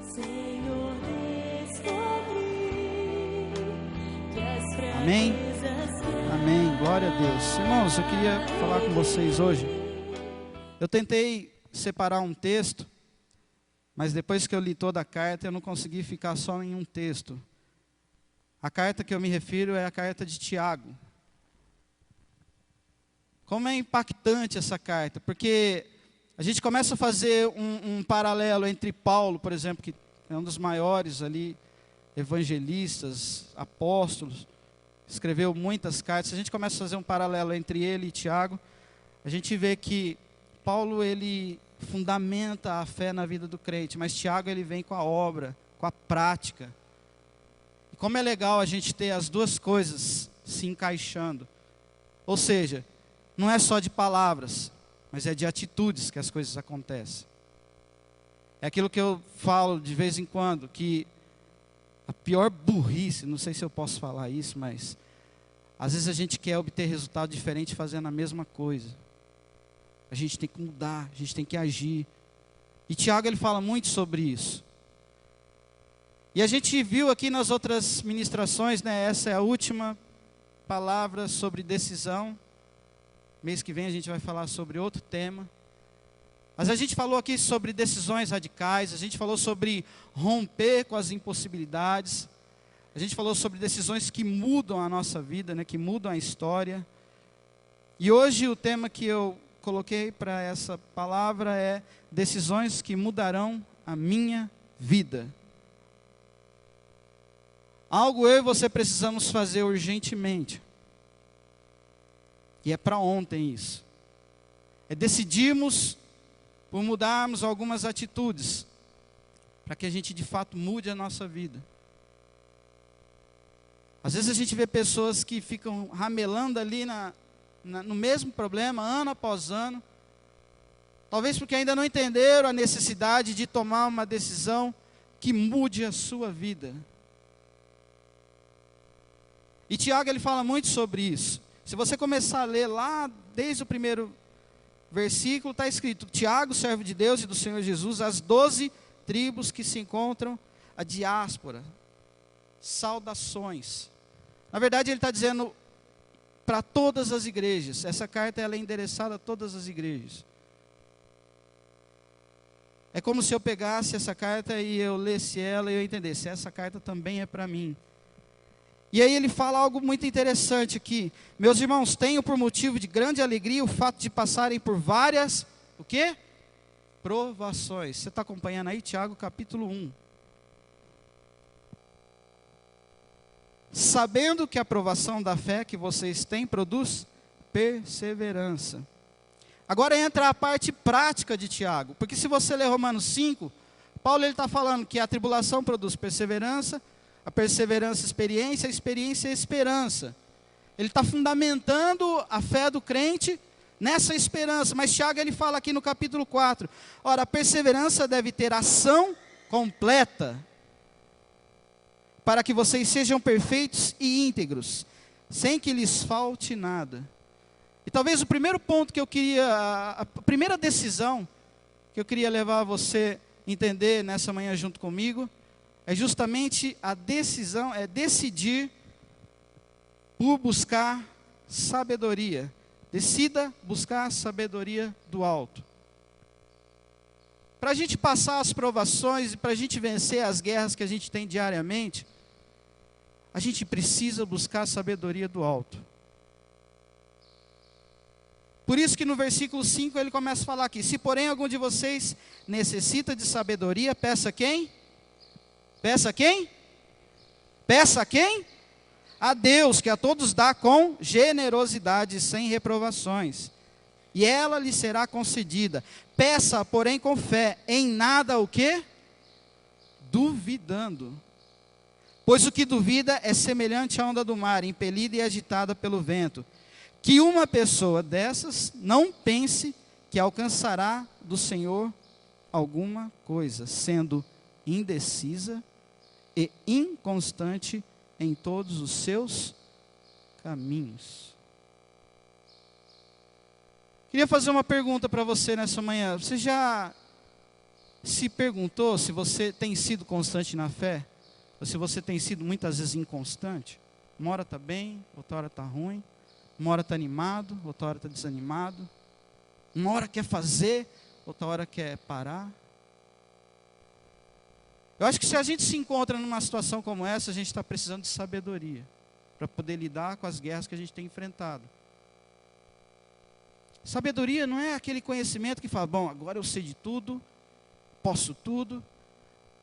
Senhor, descobri que as Amém? fraquezas que Amém, glória a Deus. Irmãos, eu queria falar com vocês hoje. Eu tentei separar um texto, mas depois que eu li toda a carta, eu não consegui ficar só em um texto. A carta que eu me refiro é a carta de Tiago. Como é impactante essa carta, porque a gente começa a fazer um paralelo entre Paulo, por exemplo, que é um dos maiores ali, evangelistas, apóstolos, escreveu muitas cartas. A gente começa a fazer um paralelo entre ele e Tiago. A gente vê que Paulo, ele fundamenta a fé na vida do crente, mas Tiago, ele vem com a obra, com a prática. E como é legal a gente ter as duas coisas se encaixando. Ou seja, não é só de palavras, mas é de atitudes que as coisas acontecem. É aquilo que eu falo de vez em quando, que a pior burrice, não sei se eu posso falar isso, mas às vezes a gente quer obter resultado diferente fazendo a mesma coisa. A gente tem que mudar, a gente tem que agir. E Tiago, ele fala muito sobre isso. E a gente viu aqui nas outras ministrações, né, essa é a última palavra sobre decisão. Mês que vem a gente vai falar sobre outro tema. Mas a gente falou aqui sobre decisões radicais, a gente falou sobre romper com as impossibilidades. A gente falou sobre decisões que mudam a nossa vida, né, que mudam a história. E hoje o tema que eu coloquei para essa palavra é decisões que mudarão a minha vida. Algo eu e você precisamos fazer urgentemente. E é para ontem isso. É decidirmos por mudarmos algumas atitudes, para que a gente de fato mude a nossa vida. Às vezes a gente vê pessoas que ficam ramelando ali no mesmo problema, ano após ano. Talvez porque ainda não entenderam a necessidade de tomar uma decisão que mude a sua vida. E Tiago, ele fala muito sobre isso. Se você começar a ler lá, desde o primeiro versículo, está escrito: Tiago, servo de Deus e do Senhor Jesus, as 12 tribos que se encontram, a diáspora, saudações. Na verdade, ele está dizendo para todas as igrejas. Essa carta, ela é endereçada a todas as igrejas. É como se eu pegasse essa carta e eu lesse ela e eu entendesse, essa carta também é para mim. E aí ele fala algo muito interessante aqui. Meus irmãos, tenho por motivo de grande alegria o fato de passarem por várias, o quê? Provações. Você está acompanhando aí, Tiago, capítulo 1. Sabendo que a provação da fé que vocês têm produz perseverança. Agora entra a parte prática de Tiago. Porque se você ler Romanos 5, Paulo está falando que a tribulação produz perseverança, a perseverança, experiência, a experiência, esperança. Ele está fundamentando a fé do crente nessa esperança. Mas Tiago, ele fala aqui no capítulo 4. Ora, a perseverança deve ter ação completa, para que vocês sejam perfeitos e íntegros, sem que lhes falte nada. E talvez o primeiro ponto que eu queria, a primeira decisão que eu queria levar você a entender nessa manhã junto comigo, é justamente a decisão, é decidir por buscar sabedoria. Decida buscar a sabedoria do alto. Para a gente passar as provações e para a gente vencer as guerras que a gente tem diariamente, a gente precisa buscar a sabedoria do alto. Por isso que no versículo 5 ele começa a falar aqui: se porém algum de vocês necessita de sabedoria, peça quem? Peça quem? Peça quem? A Deus, que a todos dá com generosidade, sem reprovações. E ela lhe será concedida. Peça, porém, com fé, em nada o quê? Duvidando. Pois o que duvida é semelhante à onda do mar, impelida e agitada pelo vento. Que uma pessoa dessas não pense que alcançará do Senhor alguma coisa, sendo indecisa e inconstante em todos os seus caminhos. Queria fazer uma pergunta para você nessa manhã. Você já se perguntou se você tem sido constante na fé? Ou se você tem sido muitas vezes inconstante? Uma hora está bem, outra hora está ruim. Uma hora está animado, outra hora está desanimado. Uma hora quer fazer, outra hora quer parar. Eu acho que se a gente se encontra numa situação como essa, a gente está precisando de sabedoria para poder lidar com as guerras que a gente tem enfrentado. Sabedoria não é aquele conhecimento que fala, bom, agora eu sei de tudo, posso tudo.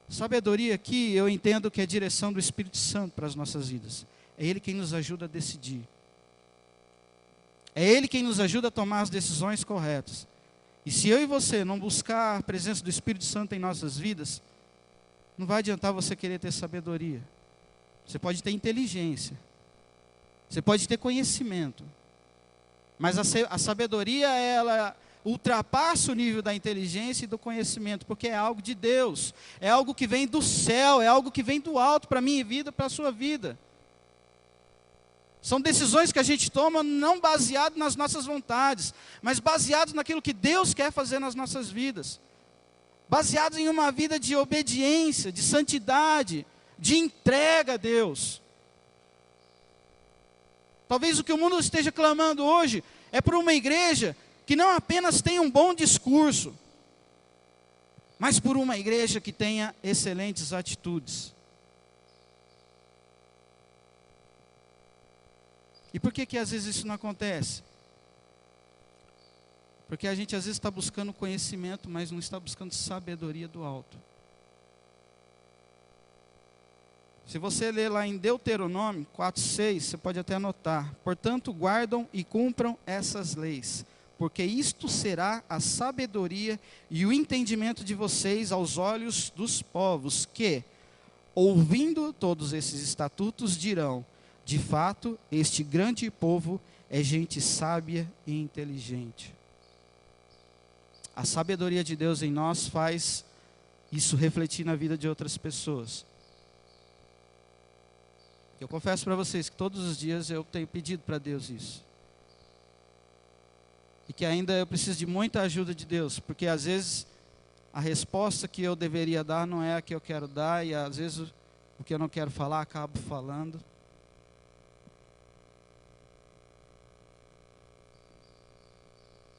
Sabedoria aqui eu entendo que é a direção do Espírito Santo para as nossas vidas. É Ele quem nos ajuda a decidir. É Ele quem nos ajuda a tomar as decisões corretas. E se eu e você não buscar a presença do Espírito Santo em nossas vidas, não vai adiantar você querer ter sabedoria. Você pode ter inteligência. Você pode ter conhecimento. Mas a sabedoria, ela ultrapassa o nível da inteligência e do conhecimento, porque é algo de Deus. É algo que vem do céu, é algo que vem do alto para a minha vida, para a sua vida. São decisões que a gente toma não baseado nas nossas vontades, mas baseados naquilo que Deus quer fazer nas nossas vidas. Baseados em uma vida de obediência, de santidade, de entrega a Deus. Talvez o que o mundo esteja clamando hoje é por uma igreja que não apenas tenha um bom discurso, mas por uma igreja que tenha excelentes atitudes. E por que às vezes isso não acontece? Porque a gente às vezes está buscando conhecimento, mas não está buscando sabedoria do alto. Se você ler lá em Deuteronômio 4:6, você pode até anotar. Portanto, guardam e cumpram essas leis, porque isto será a sabedoria e o entendimento de vocês aos olhos dos povos, que, ouvindo todos esses estatutos, dirão, de fato, este grande povo é gente sábia e inteligente. A sabedoria de Deus em nós faz isso refletir na vida de outras pessoas. Eu confesso para vocês que todos os dias eu tenho pedido para Deus isso. E que ainda eu preciso de muita ajuda de Deus, porque às vezes a resposta que eu deveria dar não é a que eu quero dar, e às vezes o que eu não quero falar, acabo falando.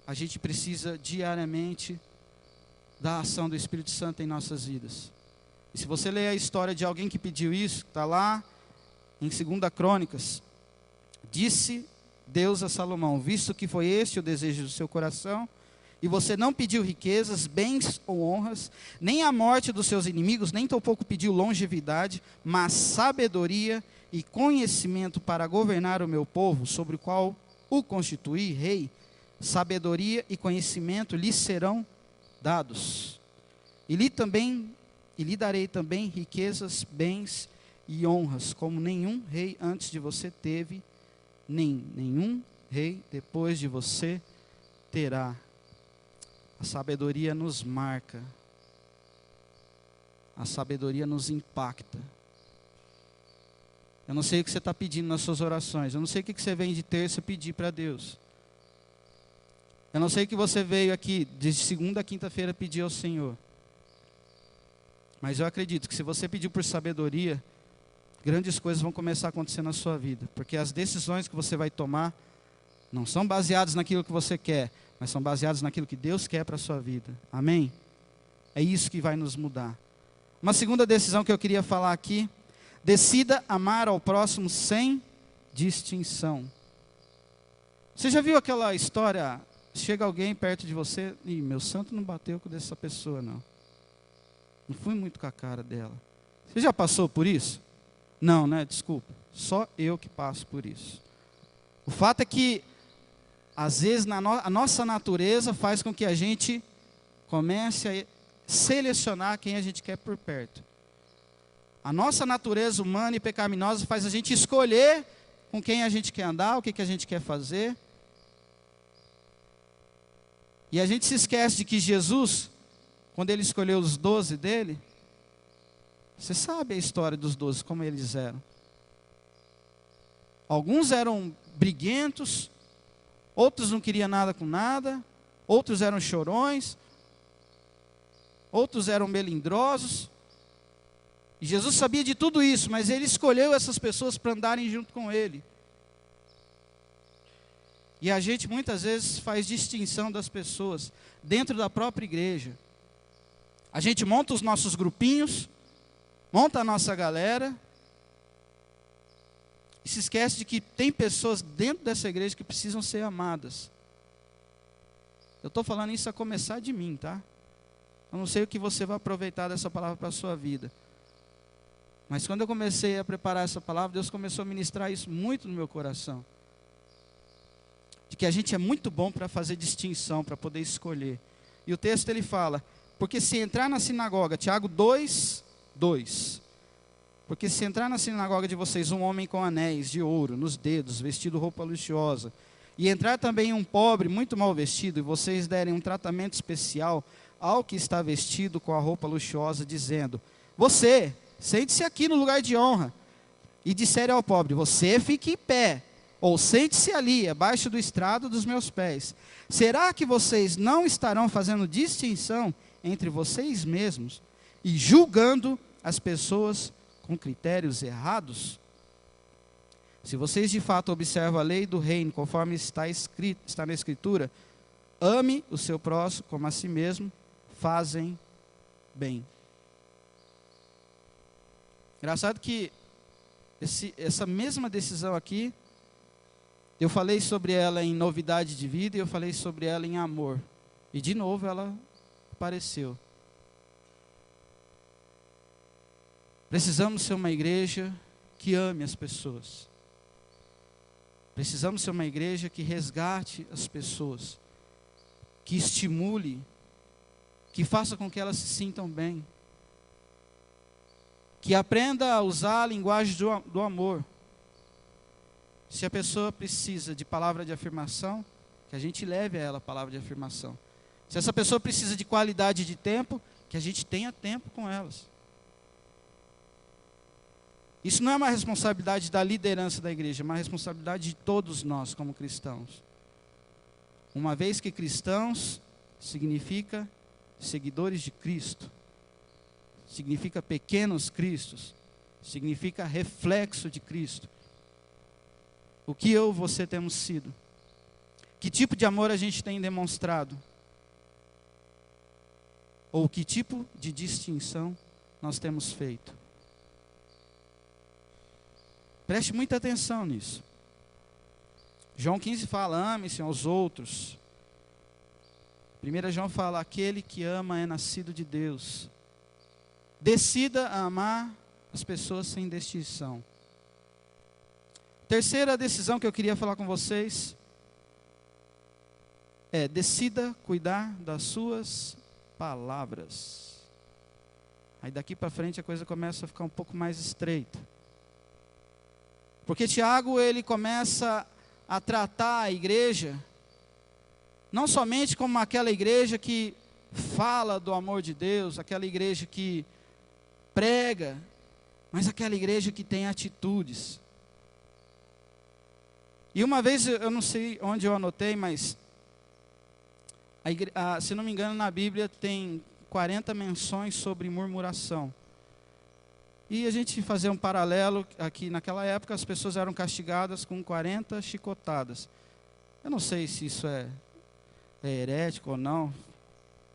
A gente precisa diariamente da ação do Espírito Santo em nossas vidas. E se você ler a história de alguém que pediu isso, está lá em 2 Crônicas, disse Deus a Salomão, visto que foi este o desejo do seu coração, e você não pediu riquezas, bens ou honras, nem a morte dos seus inimigos, nem tampouco pediu longevidade, mas sabedoria e conhecimento para governar o meu povo, sobre o qual o constituí rei, sabedoria e conhecimento lhe serão dados. E lhe darei também riquezas, bens e honras, como nenhum rei antes de você teve, nem nenhum rei depois de você terá. A sabedoria nos marca. A sabedoria nos impacta. Eu não sei o que você está pedindo nas suas orações. Eu não sei o que você vem de terça pedir para Deus. Eu não sei o que você veio aqui de segunda a quinta-feira pedir ao Senhor. Mas eu acredito que se você pedir por sabedoria, grandes coisas vão começar a acontecer na sua vida. Porque as decisões que você vai tomar não são baseadas naquilo que você quer, mas são baseadas naquilo que Deus quer para a sua vida. Amém? É isso que vai nos mudar. Uma segunda decisão que eu queria falar aqui: decida amar ao próximo sem distinção. Você já viu aquela história, chega alguém perto de você, e meu santo não bateu com dessa pessoa não. Não fui muito com a cara dela. Você já passou por isso? Não, né? Desculpa. Só eu que passo por isso. O fato é que, às vezes, a nossa natureza faz com que a gente comece a selecionar quem a gente quer por perto. A nossa natureza humana e pecaminosa faz a gente escolher com quem a gente quer andar, o que a gente quer fazer. E a gente se esquece de que Jesus, quando ele escolheu os 12 dele, você sabe a história dos 12, como eles eram. Alguns eram briguentos, outros não queriam nada com nada, outros eram chorões, outros eram melindrosos. E Jesus sabia de tudo isso, mas ele escolheu essas pessoas para andarem junto com ele. E a gente muitas vezes faz distinção das pessoas dentro da própria igreja. A gente monta os nossos grupinhos, monta a nossa galera, e se esquece de que tem pessoas dentro dessa igreja que precisam ser amadas. Eu estou falando isso a começar de mim, tá? Eu não sei o que você vai aproveitar dessa palavra para a sua vida. Mas quando eu comecei a preparar essa palavra, Deus começou a ministrar isso muito no meu coração. De que a gente é muito bom para fazer distinção, para poder escolher. E o texto ele fala, porque se entrar na sinagoga, Tiago 2:2. Porque se entrar na sinagoga de vocês um homem com anéis de ouro nos dedos, vestido roupa luxuosa, e entrar também um pobre muito mal vestido, e vocês derem um tratamento especial ao que está vestido com a roupa luxuosa, dizendo, você, sente-se aqui no lugar de honra, e disserem ao pobre, você fique em pé, ou sente-se ali, abaixo do estrado dos meus pés. Será que vocês não estarão fazendo distinção entre vocês mesmos, e julgando as pessoas com critérios errados? Se vocês de fato observam a lei do reino, conforme está na Escritura, ame o seu próximo como a si mesmo, fazem bem. Engraçado que essa mesma decisão aqui, eu falei sobre ela em novidade de vida e eu falei sobre ela em amor. E de novo ela apareceu. Precisamos ser uma igreja que ame as pessoas. Precisamos ser uma igreja que resgate as pessoas, que estimule, que faça com que elas se sintam bem, que aprenda a usar a linguagem do amor. Se a pessoa precisa de palavra de afirmação, que a gente leve a ela a palavra de afirmação. Se essa pessoa precisa de qualidade de tempo, que a gente tenha tempo com elas. Isso não é uma responsabilidade da liderança da igreja, é uma responsabilidade de todos nós como cristãos. Uma vez que cristãos significa seguidores de Cristo, significa pequenos cristos, significa reflexo de Cristo. O que eu e você temos sido? Que tipo de amor a gente tem demonstrado? Ou que tipo de distinção nós temos feito? Preste muita atenção nisso. João 15 fala, ame-se aos outros. 1 João fala, aquele que ama é nascido de Deus. Decida a amar as pessoas sem distinção. Terceira decisão que eu queria falar com vocês é, decida cuidar das suas palavras. Aí daqui para frente a coisa começa a ficar um pouco mais estreita. Porque Tiago, ele começa a tratar a igreja, não somente como aquela igreja que fala do amor de Deus, aquela igreja que prega, mas aquela igreja que tem atitudes. E uma vez, eu não sei onde eu anotei, mas, se não me engano, na Bíblia tem 40 menções sobre murmuração. E a gente fazer um paralelo, aqui naquela época as pessoas eram castigadas com 40 chicotadas. Eu não sei se isso é herético ou não,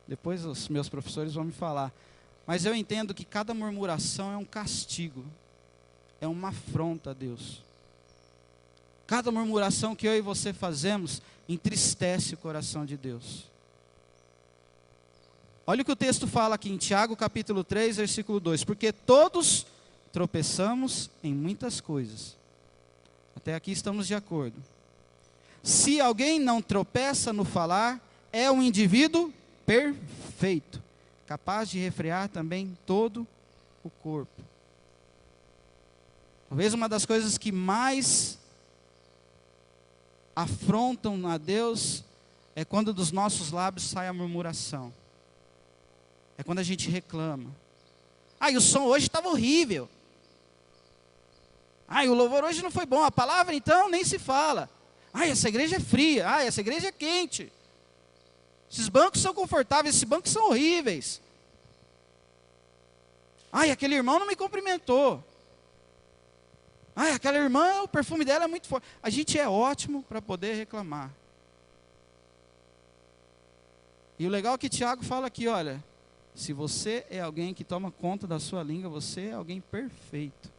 depois os meus professores vão me falar. Mas eu entendo que cada murmuração é um castigo, é uma afronta a Deus. Cada murmuração que eu e você fazemos entristece o coração de Deus. Olha o que o texto fala aqui em Tiago capítulo 3, versículo 2. Porque todos tropeçamos em muitas coisas. Até aqui estamos de acordo. Se alguém não tropeça no falar, é um indivíduo perfeito, capaz de refrear também todo o corpo. Talvez uma das coisas que mais afrontam a Deus é quando dos nossos lábios sai a murmuração. É quando a gente reclama. E o som hoje estava horrível. O louvor hoje não foi bom. A palavra então nem se fala. Essa igreja é fria. Essa igreja é quente. Esses bancos são confortáveis, esses bancos são horríveis. Ai, aquele irmão não me cumprimentou. Ai, aquela irmã, o perfume dela é muito forte. A gente é ótimo para poder reclamar. E o legal é que Tiago fala aqui, olha, se você é alguém que toma conta da sua língua, você é alguém perfeito.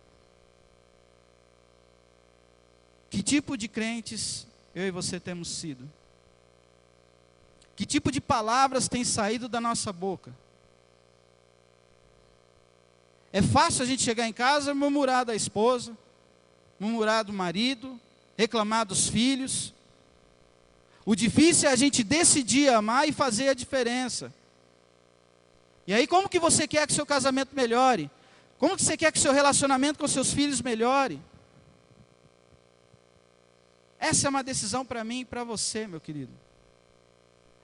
Que tipo de crentes eu e você temos sido? Que tipo de palavras tem saído da nossa boca? É fácil a gente chegar em casa e murmurar da esposa, murmurar do marido, reclamar dos filhos. O difícil é a gente decidir amar e fazer a diferença. E aí como que você quer que seu casamento melhore? Como que você quer que seu relacionamento com seus filhos melhore? Essa é uma decisão para mim e para você, meu querido.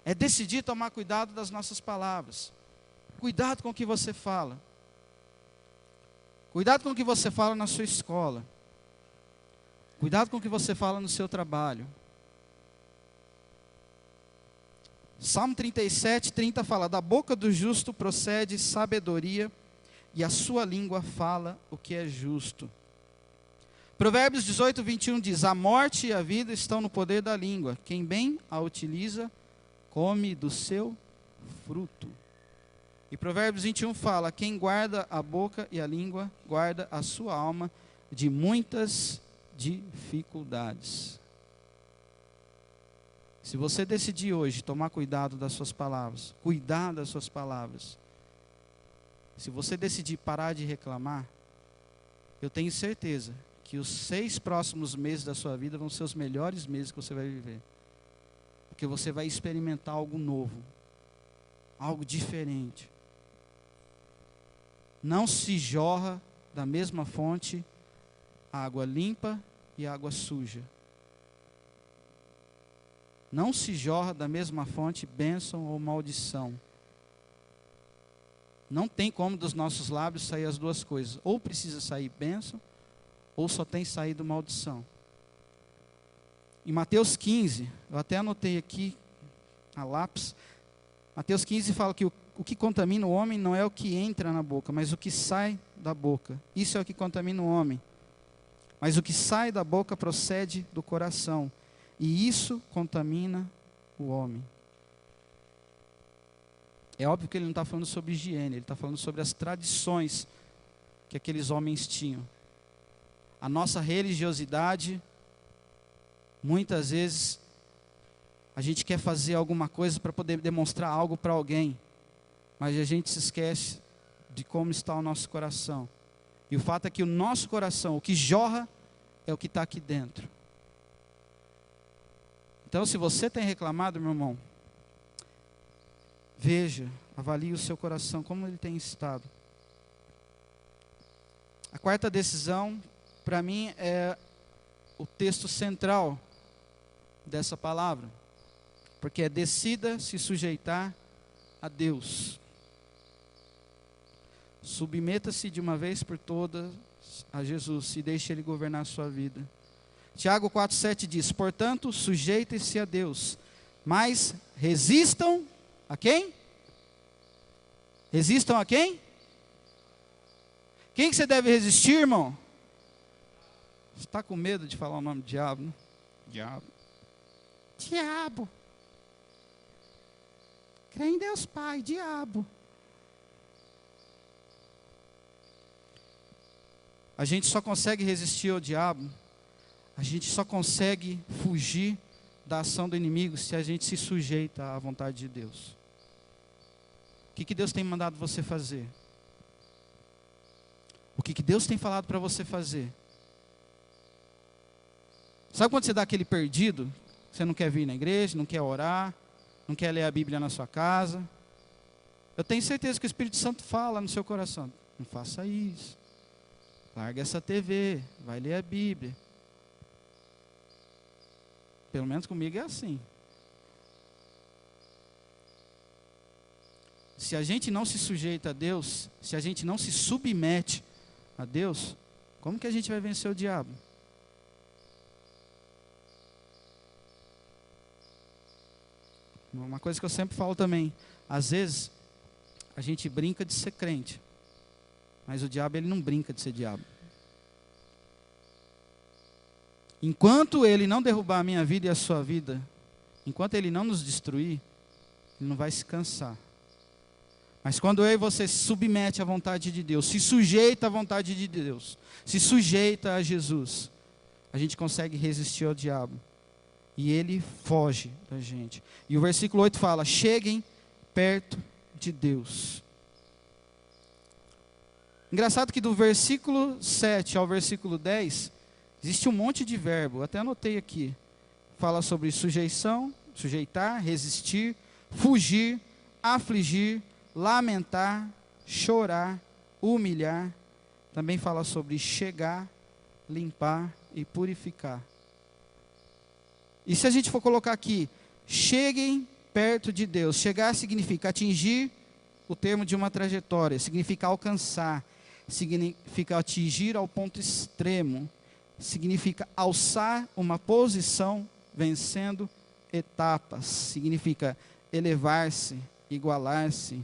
É decidir tomar cuidado das nossas palavras. Cuidado com o que você fala. Cuidado com o que você fala na sua escola. Cuidado com o que você fala no seu trabalho. Salmo 37, 30 fala: da boca do justo procede sabedoria, e a sua língua fala o que é justo. Provérbios 18, 21 diz: a morte e a vida estão no poder da língua. Quem bem a utiliza, come do seu fruto. E Provérbios 21 fala: quem guarda a boca e a língua, guarda a sua alma de muitas dificuldades. Se você decidir hoje tomar cuidado das suas palavras, cuidar das suas palavras, se você decidir parar de reclamar, eu tenho certeza que os 6 próximos meses da sua vida vão ser os melhores meses que você vai viver. Porque você vai experimentar algo novo, algo diferente. Não se jorra da mesma fonte água limpa e água suja. Não se jorra da mesma fonte bênção ou maldição. Não tem como dos nossos lábios sair as duas coisas. Ou precisa sair bênção, ou só tem saído maldição. Em Mateus 15, eu até anotei aqui a lápis. Mateus 15 fala que o que contamina o homem não é o que entra na boca, mas o que sai da boca. Isso é o que contamina o homem. Mas o que sai da boca procede do coração. E isso contamina o homem. É óbvio que ele não está falando sobre higiene, ele está falando sobre as tradições que aqueles homens tinham. A nossa religiosidade, muitas vezes, a gente quer fazer alguma coisa para poder demonstrar algo para alguém, mas a gente se esquece de como está o nosso coração. E o fato é que o nosso coração, o que jorra, é o que está aqui dentro. Então, se você tem reclamado, meu irmão, veja, avalie o seu coração, como ele tem estado. A quarta decisão, para mim, é o texto central dessa palavra, porque é: decida se sujeitar a Deus. Submeta-se de uma vez por todas a Jesus e deixe Ele governar a sua vida. Tiago 4,7 diz: portanto, sujeitem-se a Deus, mas resistam a quem? Resistam a quem? Quem que você deve resistir, irmão? Você está com medo de falar o nome do diabo, né? Diabo. Diabo. Crê em Deus Pai, diabo. A gente só consegue resistir ao diabo, a gente só consegue fugir da ação do inimigo se a gente se sujeita à vontade de Deus. O que Deus tem mandado você fazer? O que Deus tem falado para você fazer? Sabe quando você dá aquele perdido? Você não quer vir na igreja, não quer orar, não quer ler a Bíblia na sua casa? Eu tenho certeza que o Espírito Santo fala no seu coração: não faça isso. Larga essa TV, vai ler a Bíblia. Pelo menos comigo é assim. Se a gente não se sujeita a Deus, se a gente não se submete a Deus, como que a gente vai vencer o diabo? Uma coisa que eu sempre falo também: às vezes a gente brinca de ser crente, Mas o diabo, ele não brinca de ser diabo. Enquanto ele não derrubar a minha vida e a sua vida, enquanto ele não nos destruir, ele não vai se cansar. Mas quando eu e você se submete à vontade de Deus, se sujeita à vontade de Deus, se sujeita a Jesus, a gente consegue resistir ao diabo. E ele foge da gente. E o versículo 8 fala: cheguem perto de Deus. Engraçado que do versículo 7 ao versículo 10, existe um monte de verbo, até anotei aqui. Fala sobre sujeição, sujeitar, resistir, fugir, afligir, lamentar, chorar, humilhar. Também fala sobre chegar, limpar e purificar. E se a gente for colocar aqui, cheguem perto de Deus. Chegar significa atingir o termo de uma trajetória, significa alcançar, significa atingir ao ponto extremo, significa alçar uma posição vencendo etapas, significa elevar-se, igualar-se,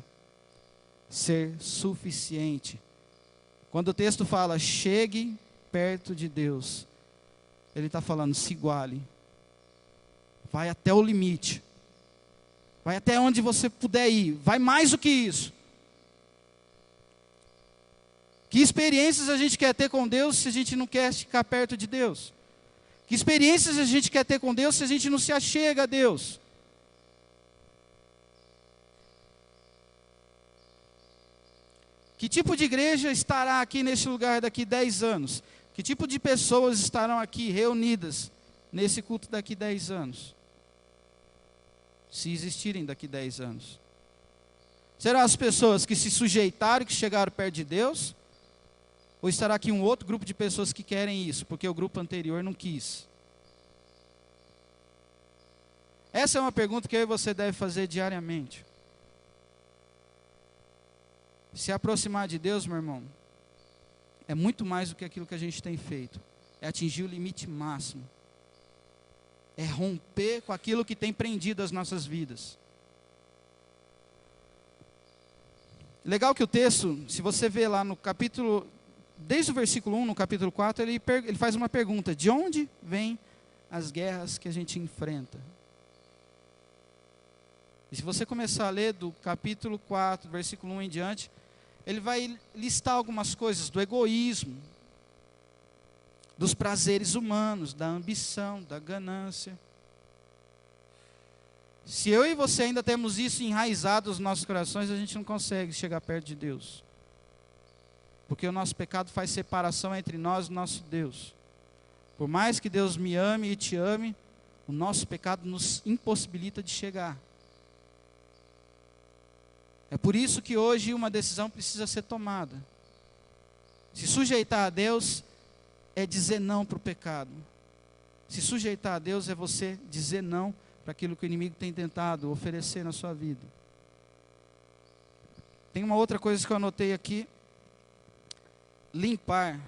ser suficiente. Quando o texto fala chegue perto de Deus, ele está falando se iguale, vai até o limite, vai até onde você puder ir, vai mais do que isso. Que experiências a gente quer ter com Deus se a gente não quer ficar perto de Deus? Que experiências a gente quer ter com Deus se a gente não se achega a Deus? Que tipo de igreja estará aqui nesse lugar daqui 10 anos? Que tipo de pessoas estarão aqui reunidas nesse culto daqui 10 anos? Se existirem daqui 10 anos. Serão as pessoas que se sujeitaram e que chegaram perto de Deus? Ou estará aqui um outro grupo de pessoas que querem isso, porque o grupo anterior não quis? Essa é uma pergunta que eu e você deve fazer diariamente. Se aproximar de Deus, meu irmão, é muito mais do que aquilo que a gente tem feito. É atingir o limite máximo. É romper com aquilo que tem prendido as nossas vidas. Legal que o texto, se você vê lá no capítulo, desde o versículo 1, no capítulo 4, ele faz uma pergunta: de onde vêm as guerras que a gente enfrenta? E se você começar a ler do capítulo 4, versículo 1 em diante, ele vai listar algumas coisas do egoísmo, dos prazeres humanos, da ambição, da ganância. Se eu e você ainda temos isso enraizado nos nossos corações, a gente não consegue chegar perto de Deus. Porque o nosso pecado faz separação entre nós e o nosso Deus. Por mais que Deus me ame e te ame, o nosso pecado nos impossibilita de chegar. É por isso que hoje uma decisão precisa ser tomada. Se sujeitar a Deus é dizer não para o pecado. Se sujeitar a Deus é você dizer não para aquilo que o inimigo tem tentado oferecer na sua vida. Tem uma outra coisa que eu anotei aqui. Limpar.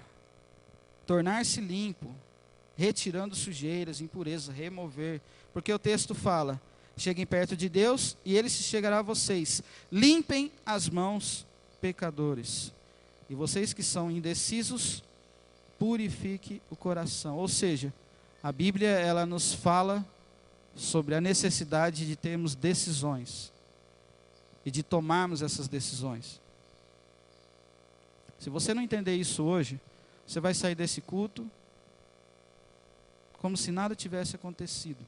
Tornar-se limpo. Retirando sujeiras, impurezas, remover. Porque o texto fala: cheguem perto de Deus e Ele se chegará a vocês. Limpem as mãos, pecadores. E vocês que são indecisos, purifique o coração. Ou seja, a Bíblia, ela nos fala sobre a necessidade de termos decisões. E de tomarmos essas decisões. Se você não entender isso hoje, você vai sair desse culto como se nada tivesse acontecido.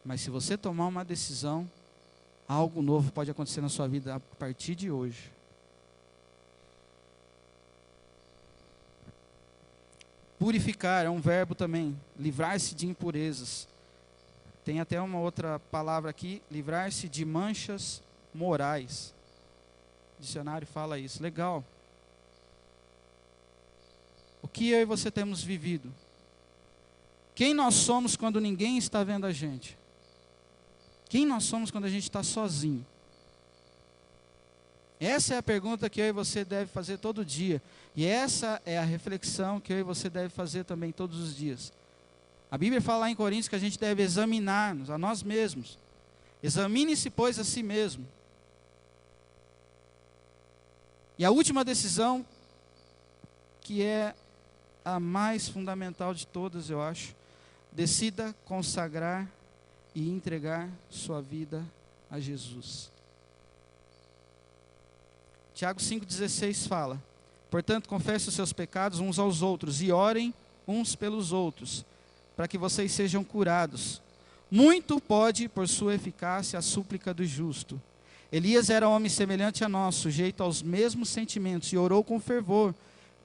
Mas se você tomar uma decisão, algo novo pode acontecer na sua vida a partir de hoje. Purificar é um verbo também, livrar-se de impurezas. Tem até uma outra palavra aqui, livrar-se de manchas morais. O dicionário fala isso, legal. O que eu e você temos vivido? Quem nós somos quando ninguém está vendo a gente? Quem nós somos quando a gente está sozinho? Essa é a pergunta que eu e você deve fazer todo dia. E essa é a reflexão que eu e você deve fazer também todos os dias. A Bíblia fala lá em Coríntios que a gente deve examinar-nos a nós mesmos. Examine-se, pois, a si mesmo. E a última decisão, que é a mais fundamental de todas, eu acho: decida consagrar e entregar sua vida a Jesus. Tiago 5,16 fala: portanto, confessem os seus pecados uns aos outros e orem uns pelos outros, para que vocês sejam curados. Muito pode, por sua eficácia, a súplica do justo. Elias era homem semelhante a nós, sujeito aos mesmos sentimentos, e orou com fervor,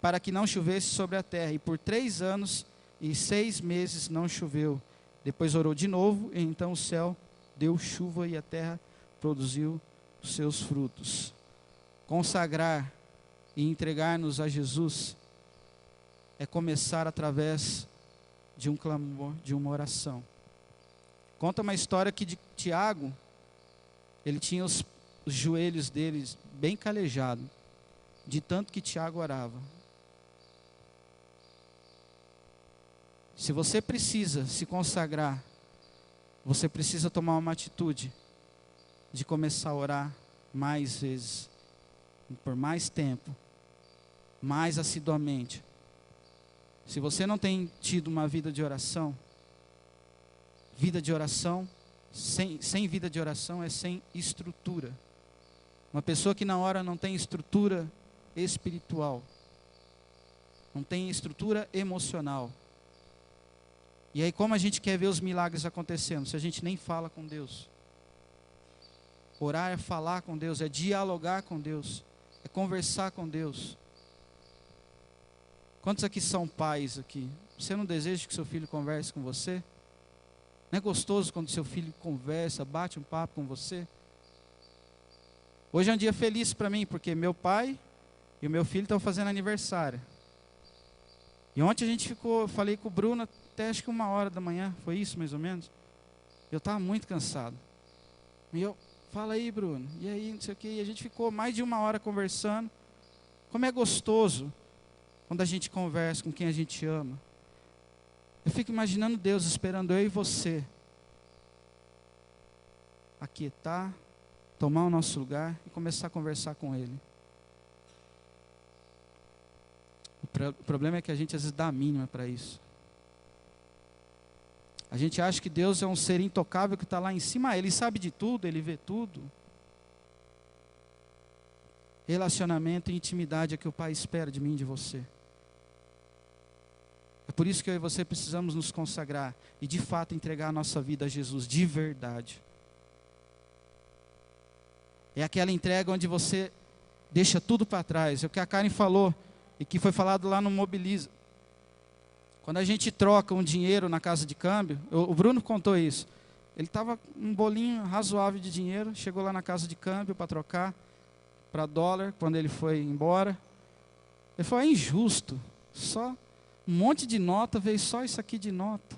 para que não chovesse sobre a terra. E por 3 anos e 6 meses não choveu. Depois orou de novo, e então o céu deu chuva e a terra produziu os seus frutos. Consagrar e entregar-nos a Jesus é começar através de um clamor, de uma oração. Conta uma história que de Tiago, ele tinha os joelhos dele bem calejados, de tanto que Tiago orava. Se você precisa se consagrar, você precisa tomar uma atitude de começar a orar mais vezes, por mais tempo, mais assiduamente. Se você não tem tido uma vida de oração, sem vida de oração é sem estrutura. Uma pessoa que não ora não tem estrutura espiritual, não tem estrutura emocional. E aí, como a gente quer ver os milagres acontecendo, se a gente nem fala com Deus? Orar é falar com Deus, é dialogar com Deus, é conversar com Deus. Quantos aqui são pais aqui? Você não deseja que seu filho converse com você? Não é gostoso quando seu filho conversa, bate um papo com você? Hoje é um dia feliz para mim, porque meu pai e o meu filho estão fazendo aniversário. E ontem a gente falei com o Bruno até acho que 1h da manhã, foi isso mais ou menos? Eu estava muito cansado. E eu, fala aí, Bruno, e aí, não sei o quê. E a gente ficou mais de 1 hora conversando. Como é gostoso quando a gente conversa com quem a gente ama. Eu fico imaginando Deus esperando eu e você aquietar, tomar o nosso lugar e começar a conversar com Ele. O problema é que a gente às vezes dá a mínima para isso. A gente acha que Deus é um ser intocável que está lá em cima. Ele sabe de tudo, Ele vê tudo. Relacionamento e intimidade é que o Pai espera de mim e de você. É por isso que eu e você precisamos nos consagrar e de fato entregar a nossa vida a Jesus, de verdade. É aquela entrega onde você deixa tudo para trás. É o que a Karen falou e que foi falado lá no Mobiliza. Quando a gente troca um dinheiro na casa de câmbio, o Bruno contou isso. Ele estava um bolinho razoável de dinheiro, chegou lá na casa de câmbio para trocar para dólar, quando ele foi embora. Ele falou, é injusto, só um monte de nota, veio só isso aqui de nota.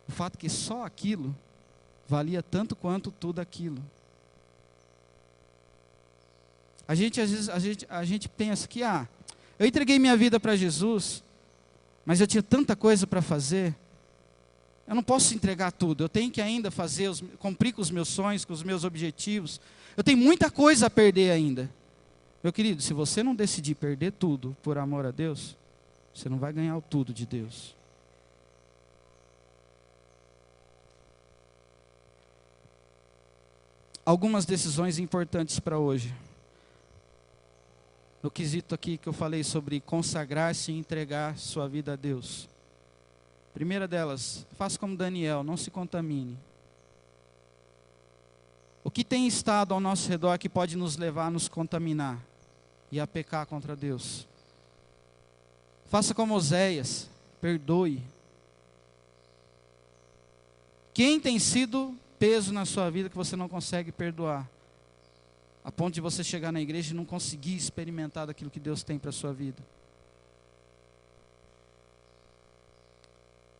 O fato é que só aquilo valia tanto quanto tudo aquilo. Às vezes a gente pensa que, eu entreguei minha vida para Jesus, mas eu tinha tanta coisa para fazer, eu não posso entregar tudo, eu tenho que ainda cumprir com os meus sonhos, com os meus objetivos, eu tenho muita coisa a perder ainda. Meu querido, se você não decidir perder tudo por amor a Deus, você não vai ganhar o tudo de Deus. Algumas decisões importantes para hoje. No quesito aqui que eu falei sobre consagrar-se e entregar sua vida a Deus. Primeira delas, faça como Daniel, não se contamine. O que tem estado ao nosso redor que pode nos levar a nos contaminar e a pecar contra Deus? Faça como Oséias, perdoe. Quem tem sido peso na sua vida que você não consegue perdoar? A ponto de você chegar na igreja e não conseguir experimentar daquilo que Deus tem para a sua vida.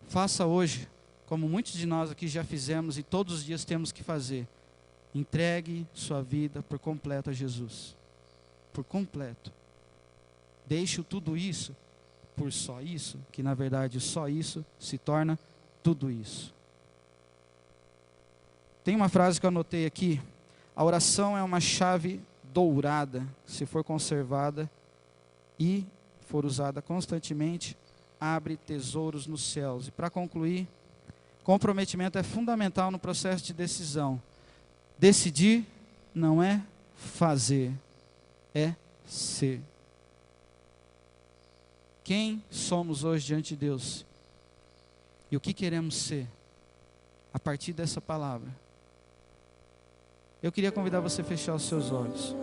Faça hoje, como muitos de nós aqui já fizemos e todos os dias temos que fazer. Entregue sua vida por completo a Jesus. Por completo. Deixe tudo isso por só isso, que na verdade só isso se torna tudo isso. Tem uma frase que eu anotei aqui. A oração é uma chave dourada, se for conservada e for usada constantemente, abre tesouros nos céus. E para concluir, comprometimento é fundamental no processo de decisão. Decidir não é fazer, é ser. Quem somos hoje diante de Deus? E o que queremos ser? A partir dessa palavra. Eu queria convidar você a fechar os seus olhos.